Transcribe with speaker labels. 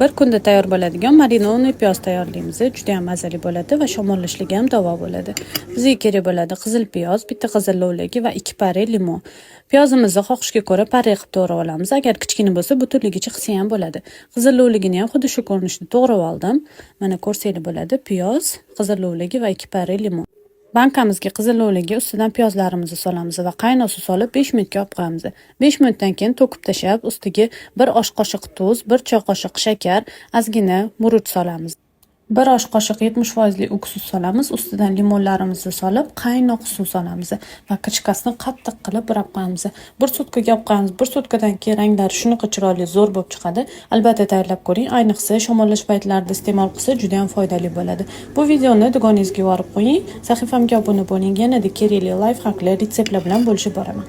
Speaker 1: Bir kunda tayyor bo'ladigan marinovanniy piyoz tayyorlaymiz. Juda ham mazali bo'ladi va shamollashlikka ham davo bo'ladi. Bizga kerak bo'ladi qizil piyoz, bitta qizil lovlagi va 2 pare limon. Piyozimizni xohishga ko'ra pare qilib to'g'rab olamiz. Agar kichkina bo'lsa butunligicha qilsa ham bo'ladi. Qizil lovligini ham xuddi shu ko'rinishda to'g'rab oldim. Mana ko'rsanglar bo'ladi. Piyoz, qizil lovlagi va 2 pare limon. Bankamizga qizil lovligi ustidan piyozlarimizni solamiz va qaynoq suv solib 5 minutga olib qo'yamiz. 5 minutdan keyin to'kib tashab, ustiga 1 osh qoshiq tuz, 1 choy qoshiq shakar, ozgina murch solamiz. 1 osh qoshiq 70% uksus solamiz, ustidan limonlarimizni solib, qaynoq suv solamiz va kirchkasini qattiq qilib burab qo'yamiz. 1 sutkaga olib qo'yamiz. 1 sutkadan keyin ranglari shunaqa chiroyli zo'r bo'lib chiqadi. Albatta tayyorlab ko'ring. Ayniqsa shamollash paytlarida iste'mol qilsa juda ham foydali bo'ladi. Bu videoni dugonangizga yuborib qo'ying. Sahifamga obuna bo'ling. Yanada kerakli layfhaklar, retseptlar bilan bo'lishib boraman.